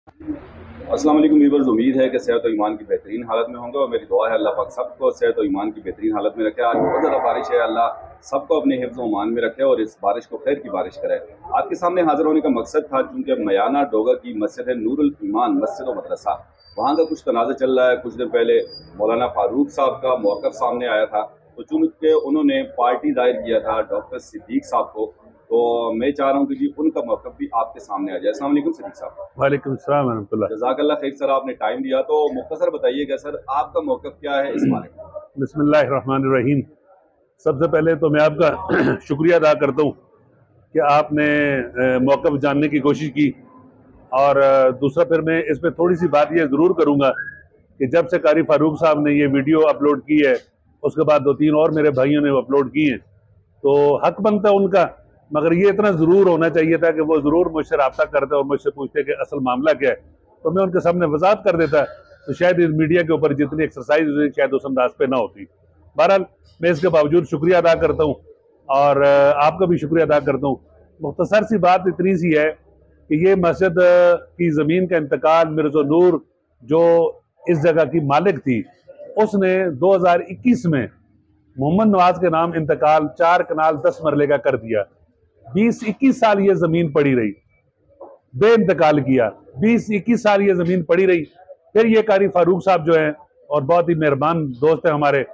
अस्सलाम वालेकुम व्यूअर्स, उम्मीद है कि सेहत और ईमान की बेहतरीन हालत में होंगे और मेरी दुआ है अल्लाह पाक सबको सेहत और ईमान की बेहतरीन हालत में रखे। आज बहुत ज़्यादा बारिश है, अल्लाह सबको अपने हिफ्ज़ और ईमान में रखे और इस बारिश को खैर की बारिश करे। आपके सामने हाजिर होने का मकसद था चूँकि मयाना डोगा की मस्जिद है नूरुल ईमान मस्जिद व मदरसा, वहाँ का कुछ तनाज़ा चल रहा है। कुछ दिन पहले मौलाना फारूक साहब का मौक़िफ़ सामने आया था, तो चूँकि उन्होंने पार्टी दायर किया था डॉक्टर सिद्दीक साहब को, तो मैं चाह रहा हूँ कि जी उनका मौक़िफ़ भी आपके सामने आ जाए। अस्सलाम वालेकुम सिद्दीक साहब। वालेकुम सलाम व रहमतुल्लाह। जज़ाकल्लाह खैर सर, आपने टाइम दिया तो मुख्तसर बताइएगा सर आपका मौक़िफ़ क्या है इस बारे में? बिस्मिल्लाहिर्रहमानिर्रहीम। सबसे पहले तो मैं आपका शुक्रिया अदा करता हूँ कि आपने मौक़िफ़ जानने की कोशिश की। और दूसरा फिर मैं इस पे थोड़ी सी बात ये ज़रूर करूँगा कि जब से कारी फारूक साहब ने ये वीडियो अपलोड की है, उसके बाद 2-3 और मेरे भाइयों ने अपलोड की हैं, तो हक बनता है उनका। मगर ये इतना ज़रूर होना चाहिए था कि वो ज़रूर मुझसे रब्ता करते और मुझसे पूछते कि असल मामला क्या है, तो मैं उनके सामने वजाहत कर देता, तो शायद इस मीडिया के ऊपर जितनी एक्सरसाइज हुई शायद उस अंदाज पे ना होती। बहरहाल मैं इसके बावजूद शुक्रिया अदा करता हूँ और आपका भी शुक्रिया अदा करता हूँ। मुख्तसर सी बात इतनी सी है कि ये मस्जिद की ज़मीन का इंतकाल मिर्ज़ा नूर जो इस जगह की मालिक थी, उसने 2021 में मोहम्मद नवाज के नाम इंतकाल 4 कनाल 10 मरले का कर दिया। 20-21 साल ये जमीन पड़ी रही, बे इंतकाल किया। 20-21 साल ये जमीन पड़ी रही। फिर ये कारी फारूक साहब जो हैं और बहुत ही मेहरबान दोस्त हैं हमारे,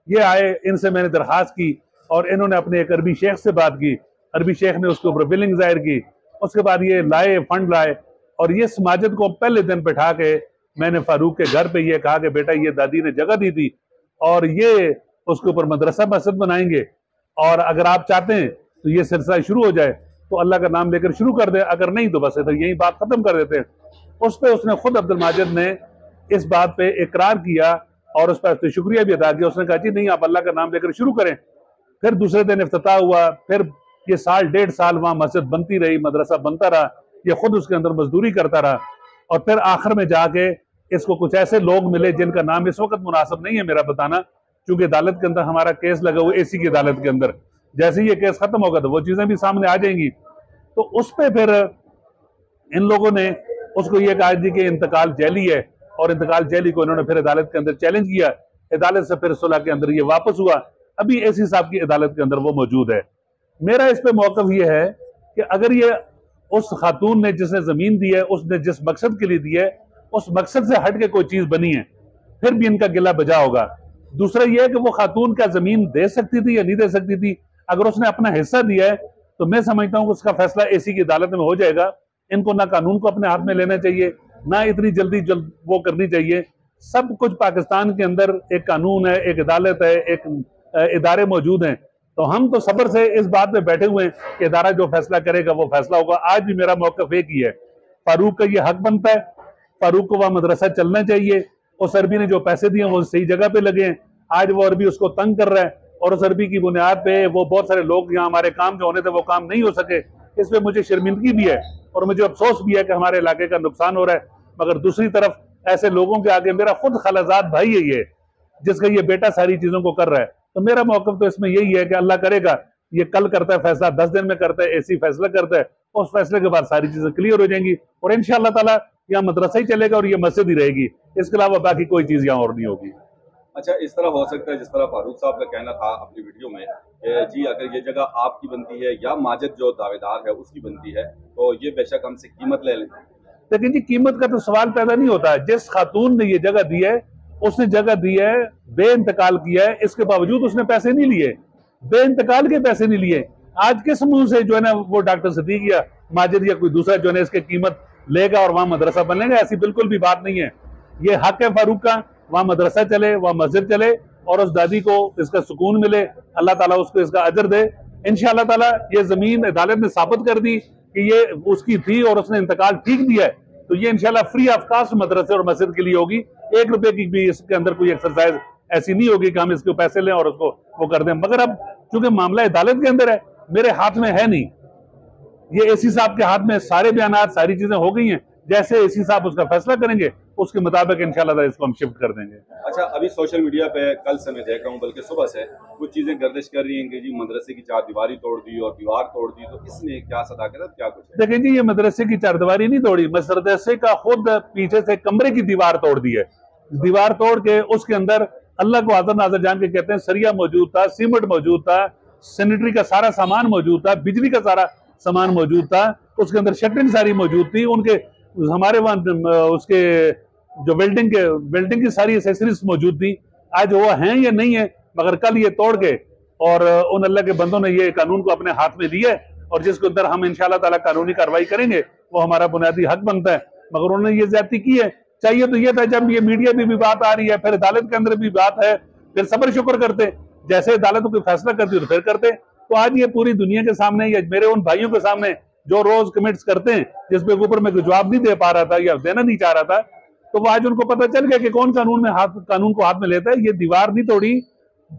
ये आए, इनसे मैंने दरखास्त की और इन्होंने अपने एक अरबी शेख से बात की। अरबी शेख ने उसके ऊपर बिलिंग जाहिर की। उसके बाद ये लाए, फंड लाए और ये इस माजिद को पहले दिन बैठा के मैंने फारूक के घर पे ये कहा कि बेटा ये दादी ने जगह दी थी और ये उसके ऊपर मदरसा मस्जिद बनाएंगे, और अगर आप चाहते हैं तो ये सिलसिला शुरू हो जाए तो अल्लाह का नाम लेकर शुरू कर दे, अगर नहीं तो बस इधर यही बात खत्म कर देते हैं। उस पर उसने खुद अब्दुल माजिद ने इस बात पे इकरार किया और उस पर शुक्रिया भी अदा किया। उसने कहा जी नहीं, आप अल्लाह का नाम लेकर शुरू करें। फिर दूसरे दिन इफ्तिताह हुआ। फिर ये साल 1.5 साल वहां मस्जिद बनती रही, मदरसा बनता रहा, ये खुद उसके अंदर मजदूरी करता रहा। और फिर आखिर में जाके इसको कुछ ऐसे लोग मिले जिनका नाम इस वक्त मुनासिब नहीं है मेरा बताना, क्योंकि अदालत के अंदर हमारा केस लगा हुआ एसी की अदालत के अंदर। जैसे ही ये केस खत्म होगा तो वो चीजें भी सामने आ जाएंगी। तो उस पर फिर इन लोगों ने उसको ये कहा जी कि इंतकाल जैली है, और इंतकाल जैली को इन्होंने फिर अदालत के अंदर चैलेंज किया। अदालत से फिर सुलह के अंदर ये वापस हुआ। अभी एसी साहब की अदालत के अंदर वो मौजूद है। मेरा इस पे मौकफ ये है कि अगर ये उस खातून ने जिसने जमीन दी है, उसने जिस मकसद के लिए दी है, उस मकसद से हट के कोई चीज बनी है, फिर भी इनका गिला बजा होगा। दूसरा यह है कि वो खातून क्या जमीन दे सकती थी या नहीं दे सकती थी। अगर उसने अपना हिस्सा दिया है तो मैं समझता हूं कि उसका फैसला एसी की अदालत में हो जाएगा। इनको ना कानून को अपने हाथ में लेना चाहिए, ना इतनी जल्दी वो करनी चाहिए। सब कुछ पाकिस्तान के अंदर एक कानून है, एक अदालत है, एक इदारे मौजूद हैं। तो हम तो सब्र से इस बात पे बैठे हुए हैं कि इदारा जो फैसला करेगा वो फैसला होगा। आज भी मेरा मौकफ एक ही है, फारूक का ये हक बनता है, फारूक को वह मदरसा चलना चाहिए। उस अरबी ने जो पैसे दिए वो सही जगह पे लगे हैं। आज वो अरबी उसको तंग कर रहा है और उस अरबी की बुनियाद पे वो बहुत सारे लोग यहाँ हमारे काम जो होने थे वो काम नहीं हो सके। इसमें मुझे शर्मिंदगी भी है और मुझे अफसोस भी है कि हमारे इलाके का नुकसान हो रहा है। मगर दूसरी तरफ ऐसे लोगों के आगे मेरा खुद खलाजात भाई है ये, जिसका ये बेटा सारी चीजों को कर रहा है। तो मेरा मौकफ तो इसमें यही है कि अल्लाह करेगा ये कल करता है फैसला, 10 दिन में करता है, एसी फैसला करता है, उस फैसले के बाद सारी चीजें क्लियर हो जाएंगी और इंशाअल्लाह ताला यहाँ मदरसा ही चलेगा और ये मस्जिद ही रहेगी। इसके अलावा बाकी कोई चीज यहाँ और नहीं होगी। अच्छा, इस तरह हो सकता है जिस तरह फारूक साहब का कहना था अपनी वीडियो में कि जी अगर ये जगह आपकी बनती है या माजिद जो दावेदार है उसकी बनती है तो ये बेशक हमसे कीमत ले लें। लेकिन जी कीमत का तो सवाल पैदा नहीं होता। जिस खातून ने ये जगह दी है उसने जगह दी है, बे इंतकाल किया है, इसके बावजूद उसने पैसे नहीं लिए, बे इंतकाल के पैसे नहीं लिए। आज के समूह से जो है ना वो डॉक्टर सदीक या माजिद या कोई दूसरा जो है ना इसकी कीमत लेगा और वहां मदरसा बनेगा, ऐसी बिल्कुल भी बात नहीं है। ये हक है फारूक का, वहां मदरसा चले, वहां मस्जिद चले और उस दादी को इसका सुकून मिले, अल्लाह ताला उसको इसका अजर दे। इंशाअल्लाह ताला ये जमीन अदालत ने साबित कर दी कि ये उसकी थी और उसने इंतकाल ठीक दिया है, तो ये इंशाल्लाह फ्री ऑफ कास्ट मदरसे और मस्जिद के लिए होगी। 1 रुपए की भी इसके अंदर कोई एक्सरसाइज ऐसी नहीं होगी कि हम इसको पैसे लें और उसको वो कर दें। मगर अब चूंकि मामला अदालत के अंदर है, मेरे हाथ में है नहीं, ये एसी साहब के हाथ में सारे बयानात सारी चीजें हो गई हैं, जैसे इसी साहब उसका फैसला करेंगे उसके मुताबिक इंशाल्लाह इसको हम शिफ्ट कर देंगे। अच्छा, अभी सोशल मीडिया पे कल से मैं देख रहा हूँ, बल्कि सुबह से कुछ चीजें गर्दिश कर रही हैं कि जी मदरसे की चारदीवारी तोड़ दी और दीवार तोड़ दी, तो इसमें क्या सदाकत क्या कुछ है? देखें जी, ये मदरसे की चारदीवारी नहीं तोड़ी, मदरसे का खुद पीछे से कमरे की दीवार तोड़ दी है। दीवार तोड़ के उसके अंदर अल्लाह को हाज़िर नाज़िर जान के कहते हैं, सरिया मौजूद था, सीमेंट मौजूद था, सैनिटरी का सारा सामान मौजूद था, बिजली का सारा सामान मौजूद था, उसके अंदर शटरिंग सारी मौजूद थी, उनके हमारे वहाँ उसके जो वेल्डिंग की सारी एसेसरीज मौजूद थी। आज वो हैं या नहीं है, मगर कल ये तोड़ के और उन अल्लाह के बंदों ने ये कानून को अपने हाथ में लिया है और जिसके अंदर हम इंशाअल्लाह ताला कानूनी कार्रवाई करेंगे, वो हमारा बुनियादी हक बनता है। मगर उन्होंने ये ज्यादती की है। चाहिए तो ये था जब ये मीडिया में भी बात आ रही है, फिर अदालत के अंदर भी बात है, फिर सब्र शुक्र करते, जैसे अदालत कोई फैसला करती तो फिर करते। तो आज ये पूरी दुनिया के सामने या मेरे उन भाइयों के सामने जो रोज कमेंट्स करते हैं, जिसपे ऊपर मैं जवाब नहीं दे पा रहा था या देना नहीं चाह रहा था, तो वो आज उनको पता चल गया कि कौन कानून को हाथ में लेता है। ये दीवार नहीं तोड़ी,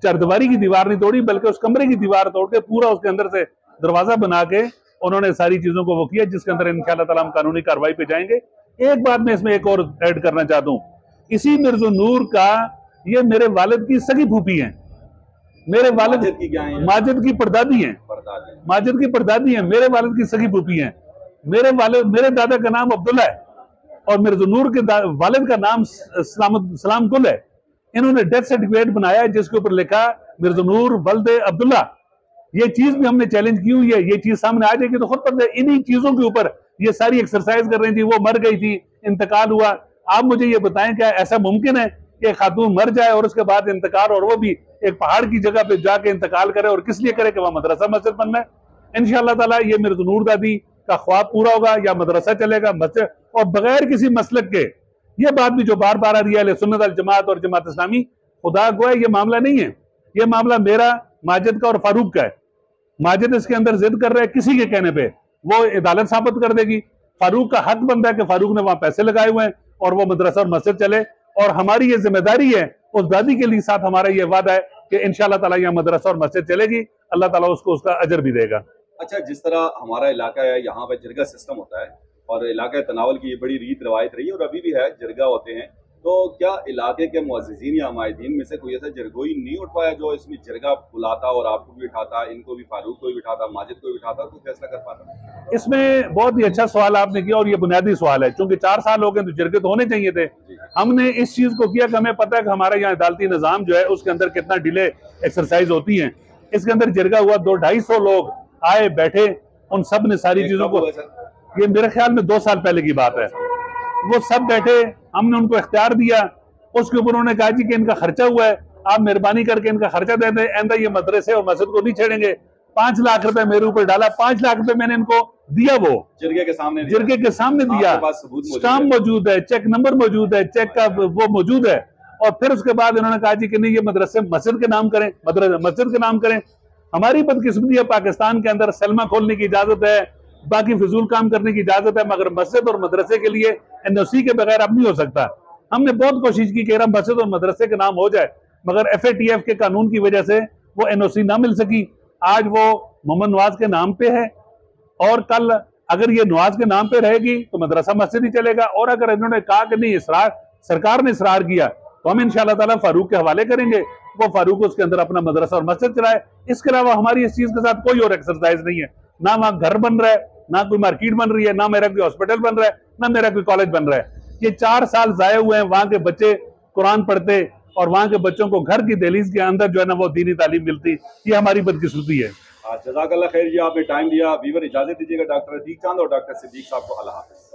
चारदीवारी की दीवार नहीं तोड़ी, बल्कि उस कमरे की दीवार तोड़ के पूरा उसके अंदर से दरवाजा बना के उन्होंने सारी चीजों को वो किया, जिसके अंदर इंशाअल्लाह ताला हम कानूनी कार्रवाई पे जाएंगे। एक बात मैं इसमें एक और ऐड करना चाहता हूँ, इसी मिर्ज़ा नूर का ये मेरे वालिद की सगी फूफी है। मेरे वालिद की क्या है? माजिद की परदादी है, माजिद की परदादी है, मेरे वालिद की सगी फूफी है। मेरे दादा का नाम अब्दुल्ला है और मिर्ज़ा नूर के वालिद का नाम सलाम गुल है। इन्होंने डेथ सर्टिफिकेट बनाया है जिसके ऊपर लिखा मिर्ज़ा नूर वल्द अब्दुल्ला। ये चीज भी हमने चैलेंज की हुई है, ये चीज सामने आ जाएगी तो खुद पता है इन्हीं चीजों के ऊपर ये सारी एक्सरसाइज कर रही थी। वो मर गई थी, इंतकाल हुआ। आप मुझे ये बताएं, क्या ऐसा मुमकिन है कि खातून मर जाए और उसके बाद इंतकाल, और वो भी एक पहाड़ की जगह पे जाके इंतकाल करे, और किस लिए करे कि वहां मदरसा मस्जिद बनना है? इंशाअल्लाह ताला ये मिर्ज़ा नूर दादी का ख्वाब पूरा होगा, या मदरसा चलेगा मस्जिद, और बगैर किसी मसलक के। ये बात भी जो बार बार आ रही है सुन्नत अल जमात और जमात इस्लामी, खुदा गवाह ये मामला नहीं है। ये मामला मेरा, माजिद का और फारूक का है। माजिद इसके अंदर जिद कर रहा है, किसी के कहने पे वो अदालत साबित कर देगी। फारूक का हक बनता है कि फारूक ने वहां पैसे लगाए हुए हैं और वो मदरसा और मस्जिद चले, और हमारी ये जिम्मेदारी है उस दादी के लिए, साथ हमारा ये वादा है कि इंशाअल्लाह ताला यहाँ मदरसा और मस्जिद चलेगी, अल्लाह ताला उसको उसका अजर भी देगा। अच्छा, जिस तरह हमारा इलाका है, यहाँ पे जिरगा सिस्टम होता है और इलाका तनावल की ये बड़ी रीत रवायत रही है और अभी भी है, जिरगा होते हैं, तो क्या इलाके के मुअज़्ज़िज़ीन या माहिदीन में से कोई ऐसा जरगोई नहीं उठ पाया जो इसमें जिरगा बुलाता और आपको भी बिठाता, इनको भी, फारूक को भी बिठाता, माजिद को भी बिठाता, तो फैसला कर पाता? इसमें बहुत ही अच्छा सवाल आपने किया और ये बुनियादी सवाल है, क्योंकि 4 साल हो गए तो जिरगे तो होने चाहिए थे। हमने इस चीज को किया कि हमें पता है कि हमारा यहाँ अदालती निज़ाम जो है उसके अंदर कितना डिले एक्सरसाइज होती है। इसके अंदर जिरगा हुआ, 200-250 लोग आए बैठे, उन सब ने सारी चीजों को, ये मेरे ख्याल में 2 साल पहले की बात है, वो सब बैठे, हमने उनको इख्तियार दिया। उसके ऊपर उन्होंने कहा जी कि इनका खर्चा हुआ है, आप मेहरबानी करके इनका खर्चा दे दें, आइंदा ये मदरसे और मस्जिद को नहीं छेड़ेंगे। 5 लाख रुपए मेरे ऊपर डाला, 5 लाख रुपए मैंने इनको दिया, वो जिरगे के सामने दिया, स्टाम्प मौजूद है, चेक नंबर मौजूद है, चेक का वो मौजूद है। और फिर उसके बाद इन्होंने कहा जी कि नहीं, ये मदरसे मस्जिद के नाम करें, मस्जिद के नाम करें। हमारी बदकिस्मती है, पाकिस्तान के अंदर सलमा खोलने की इजाजत है, बाकी फिजूल काम करने की इजाजत है, मगर मस्जिद और मदरसे के लिए एनओसी के बगैर अब नहीं हो सकता। हमने बहुत कोशिश की कि मस्जिद और मदरसे के नाम हो जाए, मगर FATF के कानून की वजह से वो एनओसी ना मिल सकी। आज वो मोहम्मद नवाज के नाम पे है, और कल अगर ये नवाज के नाम पे रहेगी तो मदरसा मस्जिद ही चलेगा। और अगर इन्होंने कहा कि नहीं, सरकार ने इसरार किया, तो हम इंशाअल्लाह ताला फारूक के हवाले करेंगे, वो फारूक उसके अंदर अपना मदरसा और मस्जिद चलाए। इसके अलावा हमारी इस चीज के साथ कोई और एक्सरसाइज नहीं है। ना वहां घर बन रहा है, ना कोई मार्केट बन रही है, ना मेरा कोई हॉस्पिटल बन रहा है, ना मेरा कोई कॉलेज बन रहा है। ये 4 साल जाए हुए हैं, वहां के बच्चे कुरान पढ़ते और वहां के बच्चों को घर की दहलीज के अंदर जो है ना वो दीनी तालीम मिलती। ये हमारी बदकिस्मती है। जज़ाकल्लाह खैर जी, आपने टाइम दिया। वीवर इजाजत दीजिएगा डॉक्टर अतीक चांद और डॉक्टर सिद्दीक साहब को। अल्लाह हाफ़िज़।